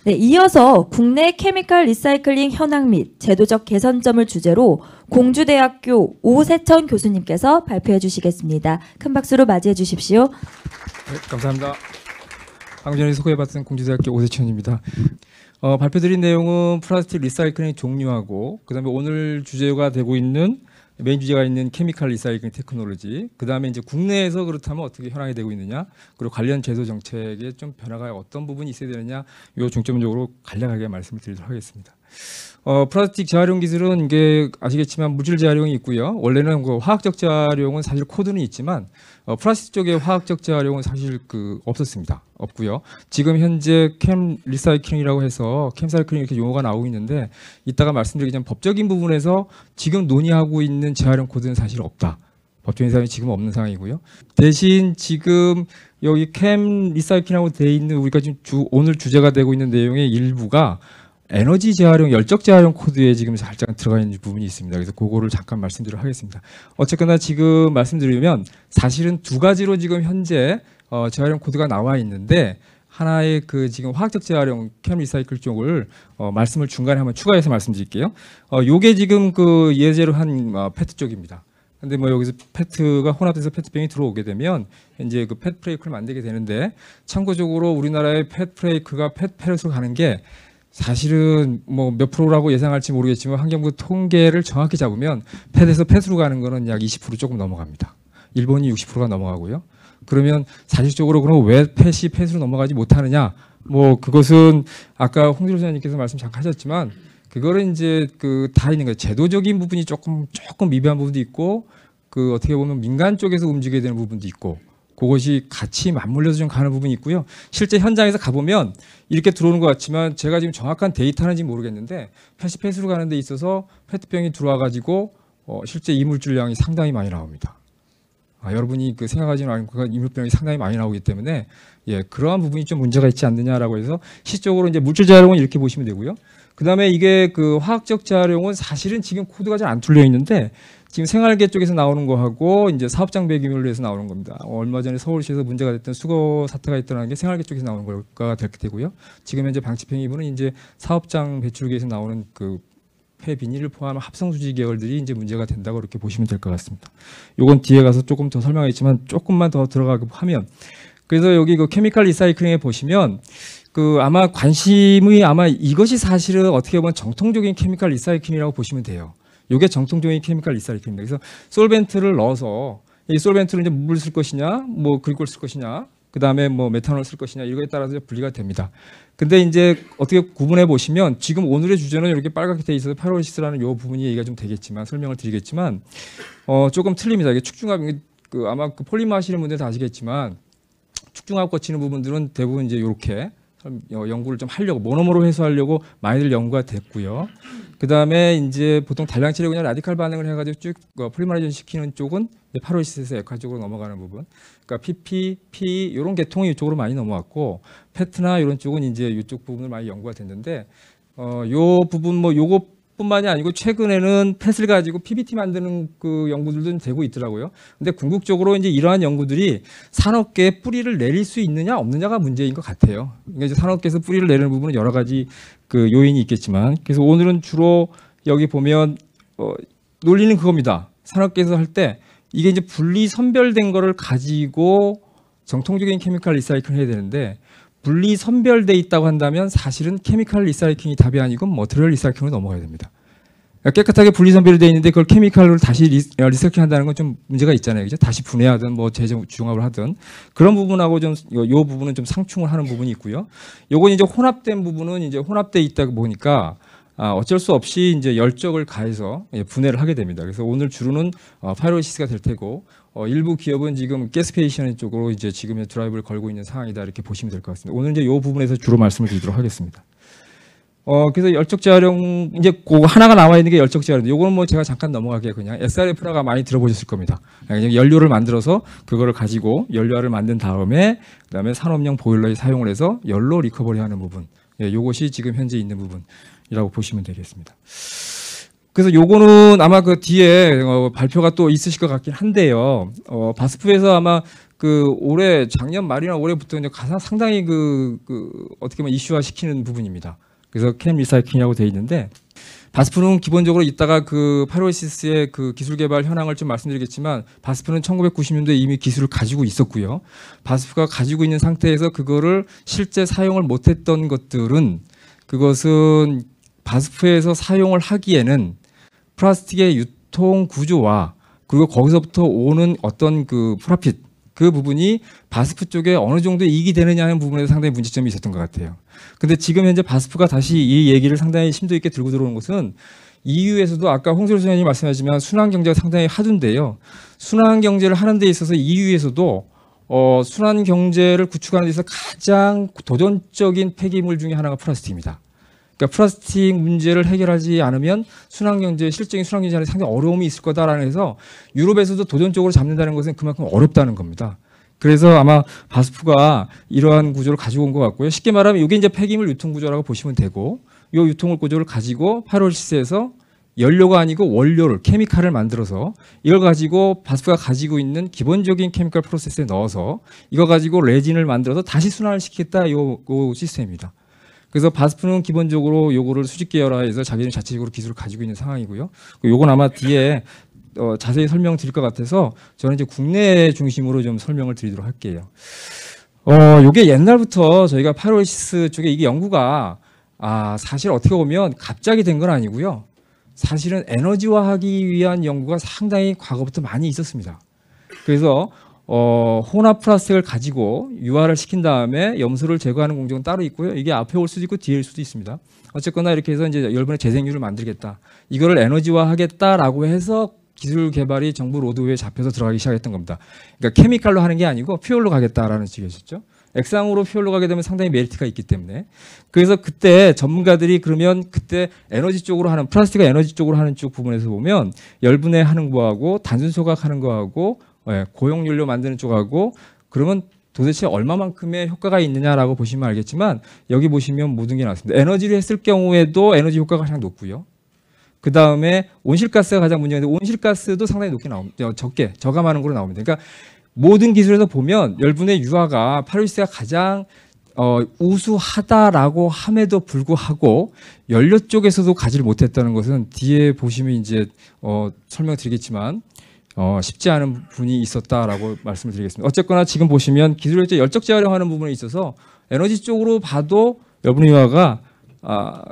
네, 이어서 국내 케미칼 리사이클링 현황 및 제도적 개선점을 주제로 공주대학교 오세천 교수님께서 발표해 주시겠습니다. 큰 박수로 맞이해 주십시오. 네, 감사합니다. 방금 전에 소개해봤던 공주대학교 오세천입니다. 발표드린 내용은 플라스틱 리사이클링 종류하고 그다음에 오늘 주제가 되고 있는 메인 주제가 있는 케미칼 리사이클링 테크놀로지, 그 다음에 이제 국내에서 그렇다면 어떻게 현황이 되고 있느냐, 그리고 관련 제도 정책에 좀 변화가 어떤 부분이 있어야 되느냐, 요 중점적으로 간략하게 말씀을 드리도록 하겠습니다. 플라스틱 재활용 기술은 이게 아시겠지만 물질 재활용이 있고요. 원래는 그 화학적 재활용은 사실 코드는 있지만 플라스틱 쪽의 화학적 재활용은 사실 없었습니다. 없고요. 지금 현재 캠 리사이클링이라고 해서 캠 사이클링 이렇게 용어가 나오고 있는데, 이따가 말씀드리기 전 법적인 부분에서 지금 논의하고 있는 재활용 코드는 사실 없다. 법적인 사항이 지금 없는 상황이고요. 대신 지금 여기 캠 리사이클링하고 돼 있는 우리가 지금 오늘 주제가 되고 있는 내용의 일부가 에너지 재활용, 열적 재활용 코드에 지금 살짝 들어가 있는 부분이 있습니다. 그래서 그거를 잠깐 말씀드리도록 하겠습니다. 어쨌거나 지금 말씀드리면 사실은 두 가지로 지금 현재 재활용 코드가 나와 있는데, 하나의 지금 화학적 재활용 캠 리사이클 쪽을 말씀을 중간에 한번 추가해서 말씀드릴게요. 요게 지금 예제로 한 페트 쪽입니다. 근데 여기서 페트가 혼합돼서 페트병이 들어오게 되면 이제 페트 브레이크를 만들게 되는데, 참고적으로 우리나라의 페트 브레이크가 페트 페렛으로 가는 게 사실은 몇 프로라고 예상할지 모르겠지만 환경부 통계를 정확히 잡으면 펫에서 펫으로 가는 거는 약 20% 조금 넘어갑니다. 일본이 60%가 넘어가고요. 그러면 사실적으로 그럼 왜 펫이 펫으로 넘어가지 못하느냐? 그것은 아까 홍진호 선생님께서 말씀 잠깐 하셨지만 그거는 이제 다 있는 거예요. 제도적인 부분이 조금 미비한 부분도 있고, 어떻게 보면 민간 쪽에서 움직여야 되는 부분도 있고, 그것이 같이 맞물려서 좀 가는 부분이 있고요. 실제 현장에서 가보면 이렇게 들어오는 것 같지만 제가 지금 정확한 데이터는지 모르겠는데 펫으로 가는 데 있어서 페트병이 들어와가지고 실제 이물질량이 상당히 많이 나옵니다. 여러분이 생각하지는 않고 이물질량이 상당히 많이 나오기 때문에 그러한 부분이 좀 문제가 있지 않느냐라고 해서 시적으로 이제 물질 재활용은 이렇게 보시면 되고요. 그 다음에 이게 화학적 재활용은 사실은 지금 코드가 잘 안 뚫려 있는데 지금 생활계 쪽에서 나오는 거하고 이제 사업장 배기물로 해서 나오는 겁니다. 얼마 전에 서울시에서 문제가 됐던 수거 사태가 있다는 게 생활계 쪽에서 나오는 거가 될 되고요. 지금 현재 방치팽이물은 이제 사업장 배출기에서 나오는 폐 비닐을 포함한 합성수지 계열들이 이제 문제가 된다고 이렇게 보시면 될 것 같습니다. 요건 뒤에 가서 조금 더 설명하겠지만 조금만 더 들어가고 하면, 그래서 여기 케미칼 리사이클링에 보시면 아마 관심이 이것이 사실은 어떻게 보면 정통적인 케미칼 리사이클링이라고 보시면 돼요. 이게 정통적인 케미칼 리사이클링입니다. 그래서 솔벤트를 넣어서 이 솔벤트를 이제 물을 쓸 것이냐, 글리콜 쓸 것이냐, 그 다음에 메탄올 쓸 것이냐, 이거에 따라서 분리가 됩니다. 근데 이제 어떻게 구분해 보시면 지금 오늘의 주제는 이렇게 빨갛게 돼 있어서 파이로시스라는 요 부분이 얘기가 좀 되겠지만 설명을 드리겠지만 조금 틀립니다. 이게 축중압, 아마 폴리머 하시는 분들은 다 아시겠지만 축중압 거치는 부분들은 대부분 이제 이렇게 연구를 좀 하려고 모노머로 해소하려고 많이들 연구가 됐고요. 그 다음에 이제 보통 단량 체력이나 라디칼 반응을 해가지고 쭉 폴리머라이제이션 시키는 쪽은 파이로시스에서 액화 쪽으로 넘어가는 부분. 그러니까 PP, P 이런 계통이 이쪽으로 많이 넘어왔고, 페트나 이런 쪽은 이제 이쪽 부분을 많이 연구가 됐는데, 요 부분 요것뿐만이 아니고 최근에는 펫을 가지고 PBT 만드는 연구들도 되고 있더라고요. 근데 궁극적으로 이제 이러한 연구들이 산업계에 뿌리를 내릴 수 있느냐 없느냐가 문제인 것 같아요. 그러니까 이제 산업계에서 뿌리를 내리는 부분은 여러 가지 요인이 있겠지만, 그래서 오늘은 주로 여기 보면 논리는 그겁니다. 산업계에서 할 때 이게 이제 분리 선별된 거를 가지고 정통적인 케미칼 리사이클을 해야 되는데, 분리 선별돼 있다고 한다면 사실은 케미칼 리사이클링이 답이 아니고 머티리얼 리사이클링으로 넘어가야 됩니다. 그러니까 깨끗하게 분리 선별돼 있는데 그걸 케미칼로 다시 리사이클 한다는 건 좀 문제가 있잖아요. 그죠? 다시 분해하든 재중합을 하든 그런 부분하고 요 부분은 좀 상충을 하는 부분이 있고요. 요건 이제 혼합된 부분은 이제 혼합돼 있다 보니까 어쩔 수 없이 이제 열적을 가해서 분해를 하게 됩니다. 그래서 오늘 주로는 파이로시스가 될 테고, 일부 기업은 지금 가스페이션 쪽으로 이제 지금의 드라이브를 걸고 있는 상황이다, 이렇게 보시면 될 것 같습니다. 오늘 이제 이 부분에서 주로 말씀을 드리도록 하겠습니다. 그래서 열적 재활용 이제 하나가 나와 있는 게 열적 재활용. 요거는 제가 잠깐 넘어가게 그냥 SRF라가 많이 들어보셨을 겁니다. 그냥 연료를 만들어서 그거를 가지고 연료를 만든 다음에 그다음에 산업용 보일러에 사용을 해서 연료 리커버리하는 부분. 요것이 지금 현재 있는 부분이라고 보시면 되겠습니다. 그래서 요거는 아마 뒤에 발표가 또 있으실 것 같긴 한데요. 바스프에서 아마 올해 작년 말이나 올해부터 이제 가장 상당히 어떻게 보면 이슈화 시키는 부분입니다. 그래서 캠 리사이클이라고 되어 있는데, 바스프는 기본적으로 이따가 파이로시스의 기술 개발 현황을 좀 말씀드리겠지만, 바스프는 1990년도에 이미 기술을 가지고 있었고요. 바스프가 가지고 있는 상태에서 그거를 실제 사용을 못했던 것들은, 그것은 바스프에서 사용을 하기에는 플라스틱의 유통 구조와 그리고 거기서부터 오는 어떤 프로핏, 그 부분이 바스프 쪽에 어느 정도 이익이 되느냐 하는 부분에서 상당히 문제점이 있었던 것 같아요. 근데 지금 현재 바스프가 다시 이 얘기를 상당히 심도 있게 들고 들어오는 것은, EU에서도 아까 홍솔 소장님이 말씀하셨지만 순환경제가 상당히 하던데요. 순환경제를 하는 데 있어서 EU에서도 순환경제를 구축하는 데 있어서 가장 도전적인 폐기물 중에 하나가 플라스틱입니다. 그러니까 플라스틱 문제를 해결하지 않으면 실질적인 순환경제에 상당히 어려움이 있을 거다라는 해서 유럽에서도 도전적으로 잡는다는 것은 그만큼 어렵다는 겁니다. 그래서 아마 바스프가 이러한 구조를 가지고 온 것 같고요. 쉽게 말하면 이게 이제 폐기물 유통 구조라고 보시면 되고, 이 유통 구조를 가지고 파이로시스에서 연료가 아니고 원료를, 케미칼을 만들어서 이걸 가지고 바스프가 가지고 있는 기본적인 케미칼 프로세스에 넣어서 이거 가지고 레진을 만들어서 다시 순환을 시키겠다, 요 시스템입니다. 그래서 바스프는 기본적으로 요거를 수직 계열화해서 자기는 자체적으로 기술을 가지고 있는 상황이고요. 요건 아마 뒤에 자세히 설명드릴 것 같아서 저는 이제 국내 중심으로 좀 설명을 드리도록 할게요. 요게 옛날부터 저희가 파이로시스 쪽에 이게 연구가 사실 어떻게 보면 갑자기 된 건 아니고요. 사실은 에너지화하기 위한 연구가 상당히 과거부터 많이 있었습니다. 그래서 혼합 플라스틱을 가지고 유화를 시킨 다음에 염소를 제거하는 공정은 따로 있고요. 이게 앞에 올 수도 있고 뒤에 올 수도 있습니다. 어쨌거나 이렇게 해서 이제 열분의 재생유를 만들겠다. 이거를 에너지화하겠다라고 해서 기술 개발이 정부 로드웨이에 잡혀서 들어가기 시작했던 겁니다. 그러니까 케미칼로 하는 게 아니고 퓨얼로 가겠다라는 식이었죠. 액상으로 퓨얼로 가게 되면 상당히 메리트가 있기 때문에. 그래서 그때 전문가들이 그러면 그때 에너지 쪽으로 하는, 플라스틱과 에너지 쪽으로 하는 쪽 부분에서 보면 열분해 하는 거하고 단순 소각하는 거하고 고용연료 만드는 쪽하고, 그러면 도대체 얼마만큼의 효과가 있느냐라고 보시면 알겠지만, 여기 보시면 모든 게 나왔습니다. 에너지를 했을 경우에도 에너지 효과가 가장 높고요. 그 다음에 온실가스가 가장 문제인데 온실가스도 상당히 높게 나옵니다. 저감하는 걸로 나옵니다. 그러니까 모든 기술에서 보면 열분의 유화가 파이로시스가 가장 우수하다라고 함에도 불구하고 연료 쪽에서도 가지를 못했다는 것은 뒤에 보시면 이제 설명드리겠지만 쉽지 않은 분이 있었다라고 말씀을 드리겠습니다. 어쨌거나 지금 보시면 기술을 열적 재활용하는 부분에 있어서 에너지 쪽으로 봐도 열분의 유화가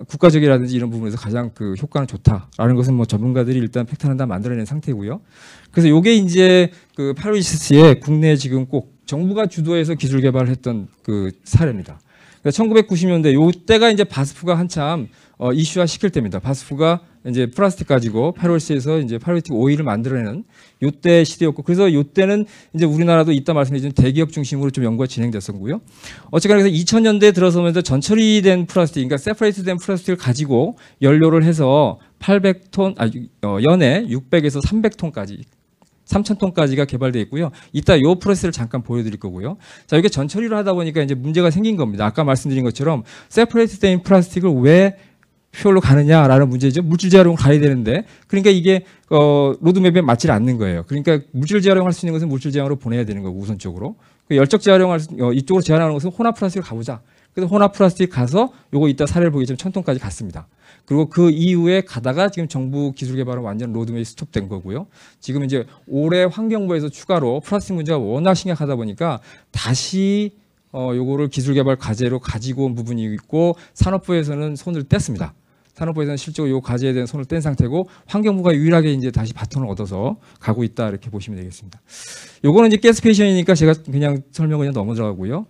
국가적이라든지 이런 부분에서 가장 효과는 좋다라는 것은 뭐 전문가들이 일단 팩트는 다 만들어낸 상태고요. 그래서 요게 이제 파이로시스의 국내 지금 꼭 정부가 주도해서 기술 개발을 했던 사례입니다. 그러니까 1990년대 요때가 이제 바스프가 한참 이슈화 시킬 때입니다. 바스프가 이제 플라스틱 가지고 파이로시스에서 이제 파이로틱 오일을 만들어내는 요때 시대였고, 그래서 요때는 이제 우리나라도 이따 말씀드린 대기업 중심으로 좀 연구가 진행됐었고요. 어쨌거나 그래서 2000년대에 들어서면서 전처리된 플라스틱, 그러니까 세퍼레이트된 플라스틱을 가지고 연료를 해서 800톤, 연에 600에서 300톤까지 3,000톤까지가 개발되어 있고요. 이따 요 프로세스를 잠깐 보여드릴 거고요. 자, 이게 전처리를 하다 보니까 이제 문제가 생긴 겁니다. 아까 말씀드린 것처럼 세퍼레이트된 플라스틱을 왜 퓨얼로 가느냐라는 문제죠. 물질 재활용을 가야 되는데, 그러니까 이게 로드맵에 맞지 않는 거예요. 그러니까 물질 재활용할 수 있는 것은 물질 재활용으로 보내야 되는 거고 우선적으로. 열적 재활용할 이쪽으로 재활용하는 것은 혼합 플라스틱을 가보자. 그래서 혼합 플라스틱 가서 요거 이따 사례를 보겠지만 1,000톤까지 갔습니다. 그리고 그 이후에 가다가 지금 정부 기술 개발은 완전 로드맵이 스톱된 거고요. 지금 이제 올해 환경부에서 추가로 플라스틱 문제가 워낙 심각하다 보니까 다시 요거를 기술 개발 과제로 가지고 온 부분이 있고, 산업부에서는 손을 뗐습니다. 산업부에서는 실제로 요 과제에 대한 손을 뗀 상태고, 환경부가 유일하게 이제 다시 바톤을 얻어서 가고 있다, 이렇게 보시면 되겠습니다. 요거는 이제 가스페이션이니까 제가 그냥 설명을 그냥 넘어가고요.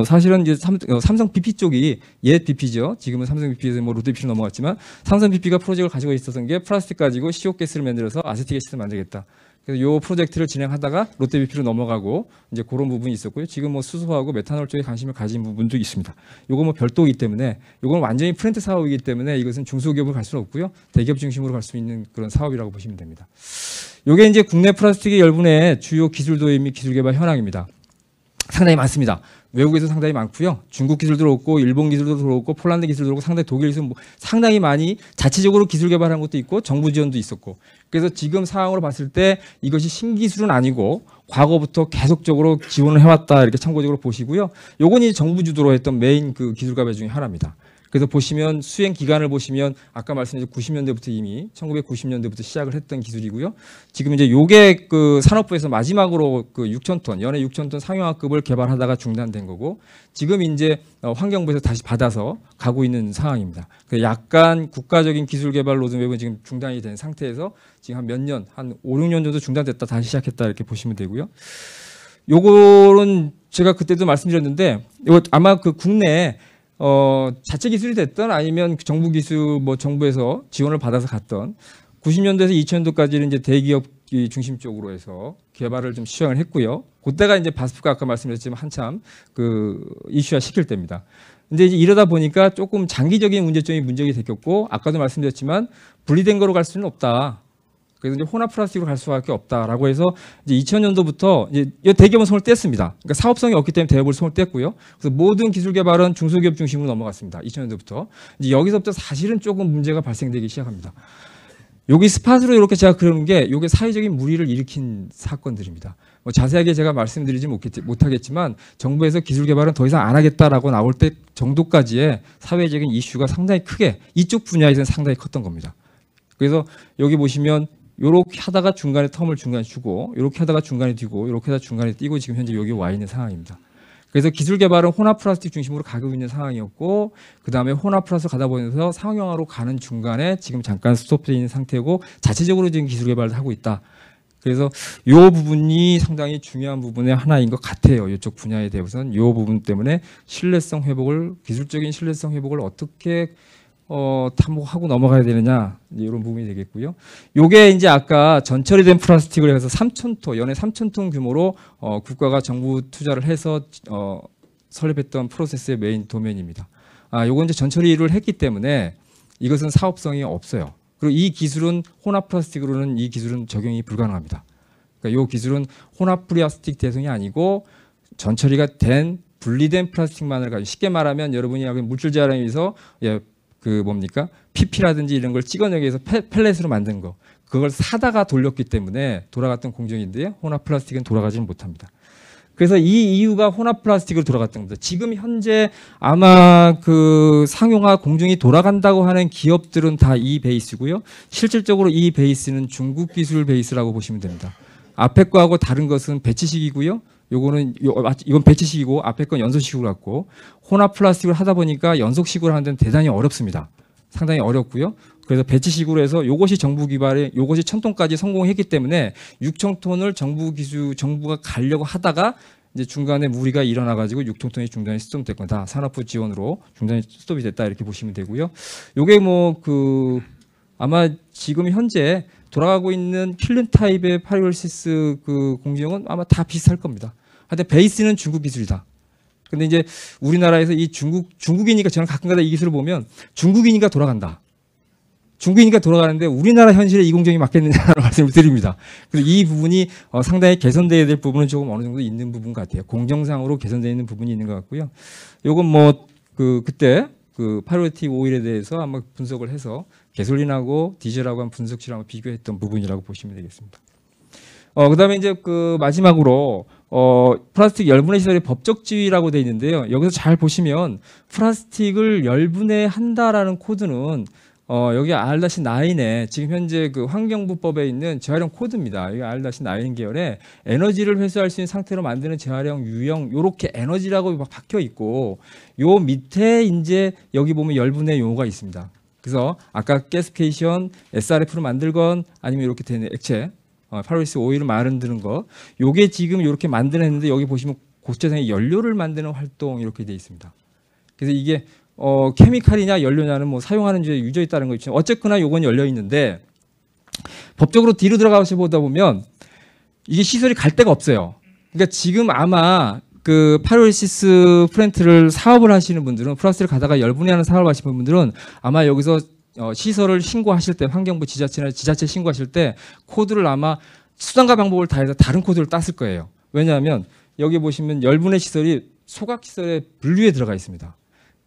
사실은 이제 삼성 BP 쪽이 옛 BP죠. 지금은 삼성 BP에서 뭐 롯데 BP로 넘어갔지만, 삼성 BP가 프로젝트를 가지고 있었던 게 플라스틱 가지고 CO 가스를 만들어서 아세틱 가스를 만들겠다. 그래서 요 프로젝트를 진행하다가 롯데 BP로 넘어가고 이제 그런 부분이 있었고요. 지금 뭐 수소하고 메탄올 쪽에 관심을 가진 부분도 있습니다. 요거 뭐 별도이기 때문에, 요건 완전히 프렌트 사업이기 때문에 이것은 중소기업을 갈 수는 없고요. 대기업 중심으로 갈 수 있는 그런 사업이라고 보시면 됩니다. 요게 이제 국내 플라스틱의 열분의 주요 기술 도입 및 기술 개발 현황입니다. 상당히 많습니다. 외국에서 상당히 많고요. 중국 기술도 들어오고 일본 기술도 들어오고 폴란드 기술도 들어오고 상당히 독일 기술 뭐 상당히 많이 자체적으로 기술 개발한 것도 있고 정부 지원도 있었고 그래서 지금 상황으로 봤을 때 이것이 신기술은 아니고 과거부터 계속적으로 지원을 해왔다 이렇게 참고적으로 보시고요. 요건 이 정부 주도로 했던 메인 그 기술 개발 중에 하나입니다. 그래서 보시면 수행 기간을 보시면 아까 말씀드린 90년대부터 이미 1990년대부터 시작을 했던 기술이고요. 지금 이제 요게 그 산업부에서 마지막으로 그 6,000톤 연해 6,000톤 상용화급을 개발하다가 중단된 거고 지금 이제 환경부에서 다시 받아서 가고 있는 상황입니다. 약간 국가적인 기술 개발 로드맵은 지금 중단이 된 상태에서 지금 한 몇 년, 한 5, 6년 정도 중단됐다 다시 시작했다 이렇게 보시면 되고요. 요거는 제가 그때도 말씀드렸는데 이거 아마 그 국내에 자체 기술이 됐던 아니면 정부 기술 뭐 정부에서 지원을 받아서 갔던 90년대에서 2000년도까지는 이제 대기업이 중심적으로 해서 개발을 좀 시행을 했고요. 그때가 이제 바스프가 아까 말씀드렸지만 한참 그 이슈화 시킬 때입니다. 근데 이제 이러다 보니까 조금 장기적인 문제점이 생겼고 아까도 말씀드렸지만 분리된 거로 갈 수는 없다. 그래서 이제 혼합 플라스틱으로 갈 수밖에 없다라고 해서 이제 2000년도부터 이제 대기업은 손을 뗐습니다. 그러니까 사업성이 없기 때문에 대기업을 손을 뗐고요. 그래서 모든 기술 개발은 중소기업 중심으로 넘어갔습니다. 2000년도부터 이제 여기서부터 사실은 조금 문제가 발생되기 시작합니다. 여기 스팟으로 이렇게 제가 그러는 게 이게 사회적인 물의를 일으킨 사건들입니다. 뭐 자세하게 제가 말씀드리지 못하겠지만 정부에서 기술 개발은 더 이상 안 하겠다라고 나올 때 정도까지의 사회적인 이슈가 상당히 크게 이쪽 분야에서는 상당히 컸던 겁니다. 그래서 여기 보시면 요렇게 하다가 중간에 텀을 중간에 주고 요렇게 하다가 중간에 뛰고 요렇게 하다가 중간에 뛰고 지금 현재 여기 와 있는 상황입니다. 그래서 기술 개발은 혼합 플라스틱 중심으로 가고 있는 상황이었고 그다음에 혼합 플라스틱 가다 보면서 상용화로 가는 중간에 지금 잠깐 스톱되어 있는 상태고 자체적으로 지금 기술 개발을 하고 있다. 그래서 요 부분이 상당히 중요한 부분의 하나인 것 같아요. 이쪽 분야에 대해서는 요 부분 때문에 기술적인 신뢰성 회복을 어떻게 탐구하고 넘어가야 되느냐 이런 부분이 되겠고요. 요게 이제 아까 전처리된 플라스틱을 해서 3,000톤 연에 3,000톤 규모로 국가가 정부 투자를 해서 설립했던 프로세스의 메인 도면입니다. 요건 이제 전처리를 했기 때문에 이것은 사업성이 없어요. 그리고 이 기술은 혼합 플라스틱으로는 이 기술은 적용이 불가능합니다. 그러니까 요 기술은 혼합 플라스틱 대성이 아니고 전처리가 된 분리된 플라스틱만을 가지고 쉽게 말하면 여러분이 물질 재활용에 의해서 PP라든지 이런 걸 찍어내기 위해서 펠렛으로 만든 거 그걸 사다가 돌렸기 때문에 돌아갔던 공정인데요. 혼합 플라스틱은 돌아가지는 못합니다. 그래서 이 이유가 혼합 플라스틱으로 돌아갔던 겁니다. 지금 현재 아마 그 상용화 공정이 돌아간다고 하는 기업들은 다 이 베이스고요. 실질적으로 이 베이스는 중국 기술 베이스라고 보시면 됩니다. 앞에 거하고 다른 것은 배치식이고요. 이건 배치식이고 앞에 건 연소식으로 갖고 혼합 플라스틱을 하다 보니까 연속식으로 하는 데는 대단히 어렵습니다. 상당히 어렵고요. 그래서 배치식으로 해서 이것이 정부 기발에 이것이 1,000톤까지 성공했기 때문에 6,000톤을 정부가 가려고 하다가 이제 중간에 무리가 일어나 가지고 6,000톤이 중단이 스톱됐건 다 산업부 지원으로 중단이 스톱이 됐다 이렇게 보시면 되고요. 요게 아마 지금 현재 돌아가고 있는 킬른 타입의 파리올시스 그 공정은 아마 다 비슷할 겁니다. 하여튼 베이스는 중국 기술이다. 근데 이제 우리나라에서 이 중국이니까 저는 가끔가다 이 기술을 보면 중국이니까 돌아간다. 중국이니까 돌아가는데 우리나라 현실에 이 공정이 맞겠느냐라는 말씀을 드립니다. 그래서 이 부분이 상당히 개선돼야 될 부분은 조금 어느 정도 있는 부분 같아요. 공정상으로 개선되어 있는 부분이 있는 것 같고요. 요건 그때 그 파리올리틱 오일에 대해서 아마 분석을 해서 가솔린하고 디젤하고 한 분석실하고 비교했던 부분이라고 보시면 되겠습니다. 그다음에 이제 마지막으로 플라스틱 열분해 시설의 법적 지위라고 되어 있는데요. 여기서 잘 보시면 플라스틱을 열분해한다라는 코드는 여기 R-9에 지금 현재 그 환경부법에 있는 재활용 코드입니다. 이 R-9 계열에 에너지를 회수할 수 있는 상태로 만드는 재활용 유형 요렇게 에너지라고 박혀 있고 요 밑에 이제 여기 보면 열분해 용어가 있습니다. 그래서 아까 가스피케이션, SRF로 만들건 아니면 이렇게 되는 액체 파리올리틱 오일을 만드는 거 요게 지금 이렇게 만들었는데 여기 보시면 고체상의 연료를 만드는 활동 이렇게 되어 있습니다. 그래서 이게 케미칼이냐 연료냐는 사용하는 주에 유저에 따른 거 있지만 어쨌거나 요건 열려 있는데 법적으로 뒤로 들어가서 보다 보면 이게 시설이 갈 데가 없어요. 그러니까 지금 아마 그 파리올리시스 플랜트를 사업을 하시는 분들은 플라스틱을 가다가 열분해하는 사업을 하시는 분들은 아마 여기서 시설을 신고하실 때 환경부 지자체나 지자체 신고하실 때 코드를 아마 수단과 방법을 다해서 다른 코드를 땄을 거예요. 왜냐하면 여기 보시면 열분해 시설이 소각시설의 분류에 들어가 있습니다.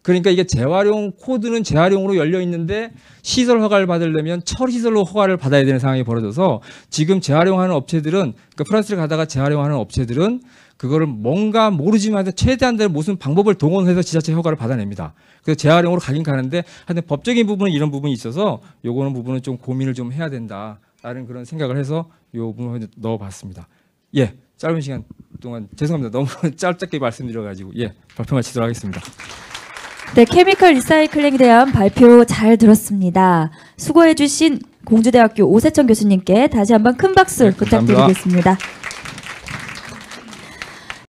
그러니까 이게 재활용 코드는 재활용으로 열려 있는데 시설 허가를 받으려면 처리시설로 허가를 받아야 되는 상황이 벌어져서 지금 재활용하는 업체들은 그러니까 플라스틱을 가다가 재활용하는 업체들은 그거를 뭔가 모르지만 최대한 무슨 방법을 동원해서 지자체 허가를 받아냅니다. 그래서 재활용으로 가긴 가는데 하여튼 법적인 부분은 이런 부분이 있어서 요거는 부분은 좀 고민을 좀 해야 된다라는 그런 생각을 해서 요 부분을 넣어봤습니다. 예, 짧은 시간 동안 죄송합니다. 너무 짧게 말씀드려가지고 예, 발표 마치도록 하겠습니다. 네, 케미컬 리사이클링에 대한 발표 잘 들었습니다. 수고해주신 공주대학교 오세천 교수님께 다시 한번 큰 박수 네, 감사합니다. 부탁드리겠습니다.